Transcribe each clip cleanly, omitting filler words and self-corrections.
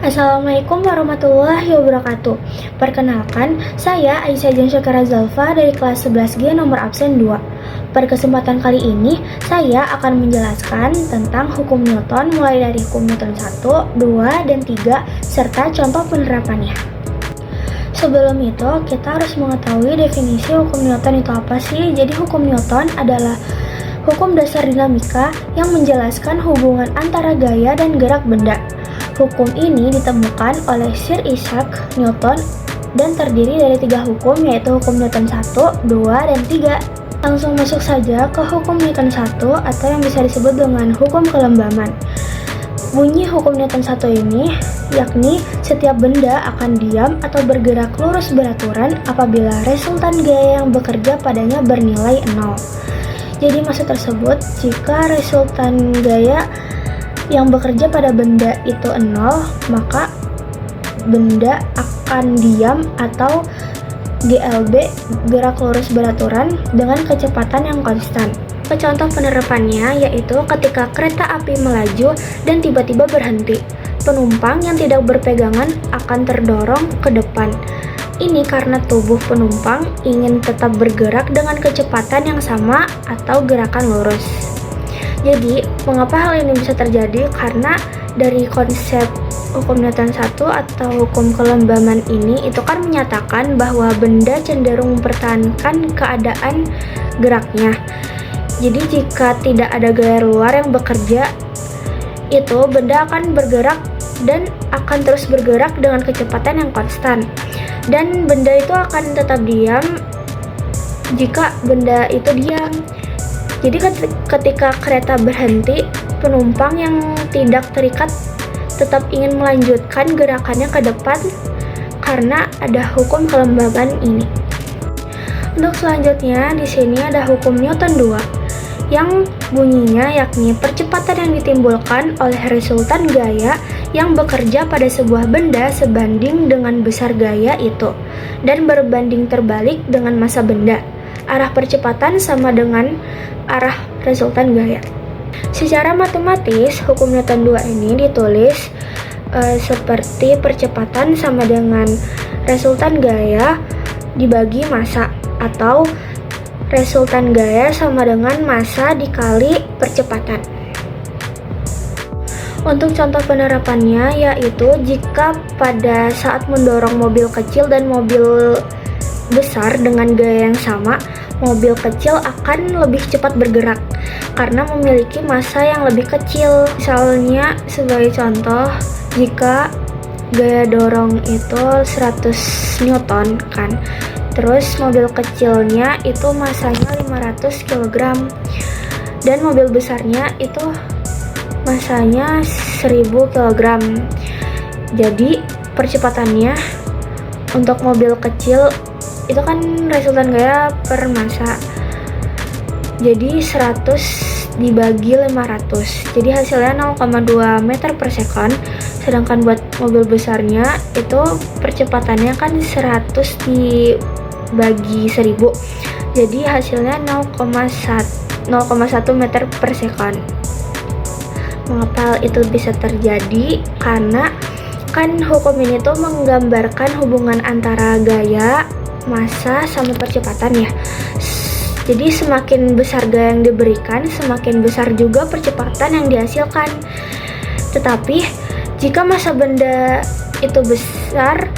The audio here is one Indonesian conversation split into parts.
Assalamualaikum warahmatullahi wabarakatuh. Perkenalkan, saya Aisyah Jansyakara Zalfa dari kelas 11G nomor absen 2. Pada kesempatan kali ini, saya akan menjelaskan tentang hukum Newton mulai dari hukum Newton 1, 2, dan 3, serta contoh penerapannya. Sebelum itu, kita harus mengetahui definisi hukum Newton itu apa sih. Jadi hukum Newton adalah hukum dasar dinamika yang menjelaskan hubungan antara gaya dan gerak benda. Hukum ini ditemukan oleh Sir Isaac Newton dan terdiri dari 3 hukum, yaitu hukum Newton 1, 2, dan 3. Langsung masuk saja ke hukum Newton 1 atau yang bisa disebut dengan hukum kelembaman. Bunyi hukum Newton 1 ini yakni setiap benda akan diam atau bergerak lurus beraturan apabila resultan gaya yang bekerja padanya bernilai 0. Jadi maksud tersebut, jika resultan gaya yang bekerja pada benda itu 0, maka benda akan diam atau GLB, gerak lurus beraturan, dengan kecepatan yang konstan. Contoh penerapannya yaitu ketika kereta api melaju dan tiba-tiba berhenti, penumpang yang tidak berpegangan akan terdorong ke depan. Ini karena tubuh penumpang ingin tetap bergerak dengan kecepatan yang sama atau gerakan lurus. Jadi, mengapa hal ini bisa terjadi? Karena dari konsep hukum Newton 1 atau hukum kelembaman ini itu kan menyatakan bahwa benda cenderung mempertahankan keadaan geraknya. Jadi, jika tidak ada gaya luar yang bekerja, itu benda akan bergerak dan akan terus bergerak dengan kecepatan yang konstan. Dan benda itu akan tetap diam jika benda itu diam. Jadi ketika kereta berhenti, penumpang yang tidak terikat tetap ingin melanjutkan gerakannya ke depan karena ada hukum kelembaban ini. Untuk selanjutnya, di sini ada hukum Newton 2 yang bunyinya yakni percepatan yang ditimbulkan oleh resultan gaya yang bekerja pada sebuah benda sebanding dengan besar gaya itu dan berbanding terbalik dengan massa benda. Arah percepatan sama dengan arah resultan gaya. Secara matematis, hukum Newton 2 ini ditulis seperti percepatan sama dengan resultan gaya dibagi massa, atau resultan gaya sama dengan massa dikali percepatan. Untuk contoh penerapannya yaitu jika pada saat mendorong mobil kecil dan mobil besar dengan gaya yang sama, mobil kecil akan lebih cepat bergerak karena memiliki massa yang lebih kecil. Misalnya sebagai contoh, jika gaya dorong itu 100 Newton kan, terus mobil kecilnya itu massanya 500 kg dan mobil besarnya itu massanya 1000 kg. Jadi percepatannya untuk mobil kecil itu kan resultan gaya per massa, jadi 100 dibagi 500, jadi hasilnya 0,2 meter per second. Sedangkan buat mobil besarnya itu percepatannya kan 100 dibagi 1000, jadi hasilnya 0,1 meter per second. Mengapa itu bisa terjadi? Karena kan hukum ini tuh menggambarkan hubungan antara gaya, massa, sama percepatan ya. Jadi semakin besar gaya yang diberikan, semakin besar juga percepatan yang dihasilkan. Tetapi jika massa benda itu besar,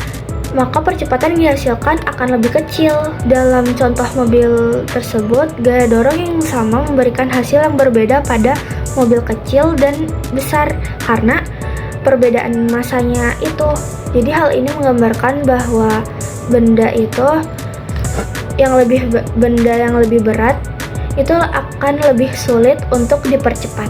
maka percepatan yang dihasilkan akan lebih kecil. Dalam contoh mobil tersebut, gaya dorong yang sama memberikan hasil yang berbeda pada mobil kecil dan besar karena perbedaan massanya itu. Jadi hal ini menggambarkan bahwa benda yang lebih berat itu akan lebih sulit untuk dipercepat.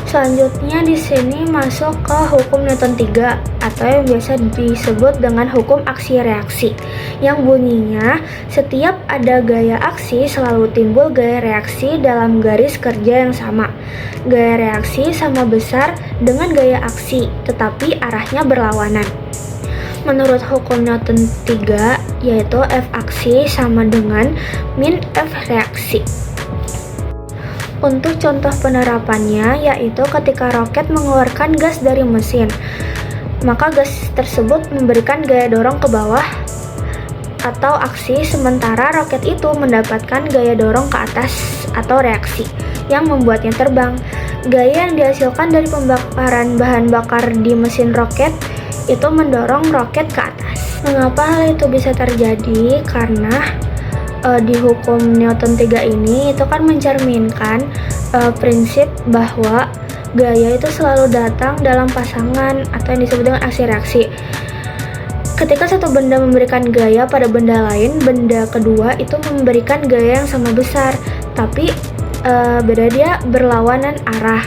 Selanjutnya di sini masuk ke hukum Newton 3 atau yang biasa disebut dengan hukum aksi reaksi, yang bunyinya setiap ada gaya aksi selalu timbul gaya reaksi dalam garis kerja yang sama. Gaya reaksi sama besar dengan gaya aksi, tetapi arahnya berlawanan. Menurut hukum Newton 3, yaitu F aksi sama dengan min F reaksi. Untuk contoh penerapannya yaitu ketika roket mengeluarkan gas dari mesin, maka gas tersebut memberikan gaya dorong ke bawah atau aksi, sementara roket itu mendapatkan gaya dorong ke atas atau reaksi yang membuatnya terbang. Gaya yang dihasilkan dari pembakaran bahan bakar di mesin roket itu mendorong roket ke atas. Mengapa hal itu bisa terjadi? Karena di hukum Newton 3 ini itu kan mencerminkan prinsip bahwa gaya itu selalu datang dalam pasangan atau yang disebut dengan aksi reaksi. Ketika satu benda memberikan gaya pada benda lain, benda kedua itu memberikan gaya yang sama besar, tapi beda dia berlawanan arah.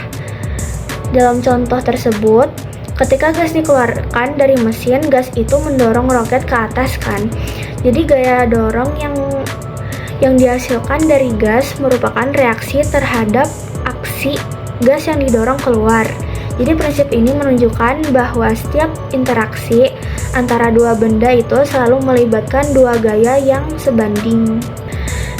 Dalam contoh tersebut, ketika gas dikeluarkan dari mesin, gas itu mendorong roket ke atas kan. Jadi gaya dorong yang dihasilkan dari gas merupakan reaksi terhadap aksi gas yang didorong keluar. Jadi prinsip ini menunjukkan bahwa setiap interaksi antara dua benda itu selalu melibatkan dua gaya yang sebanding.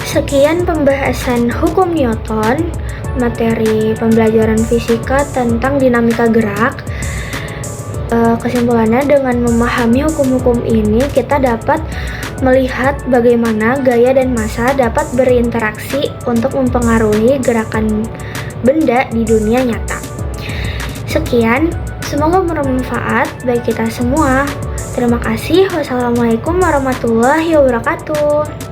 Sekian pembahasan hukum Newton, materi pembelajaran fisika tentang dinamika gerak. Kesimpulannya, dengan memahami hukum-hukum ini, kita dapat melihat bagaimana gaya dan massa dapat berinteraksi untuk mempengaruhi gerakan benda di dunia nyata. Sekian, semoga bermanfaat bagi kita semua. Terima kasih. Wassalamualaikum warahmatullahi wabarakatuh.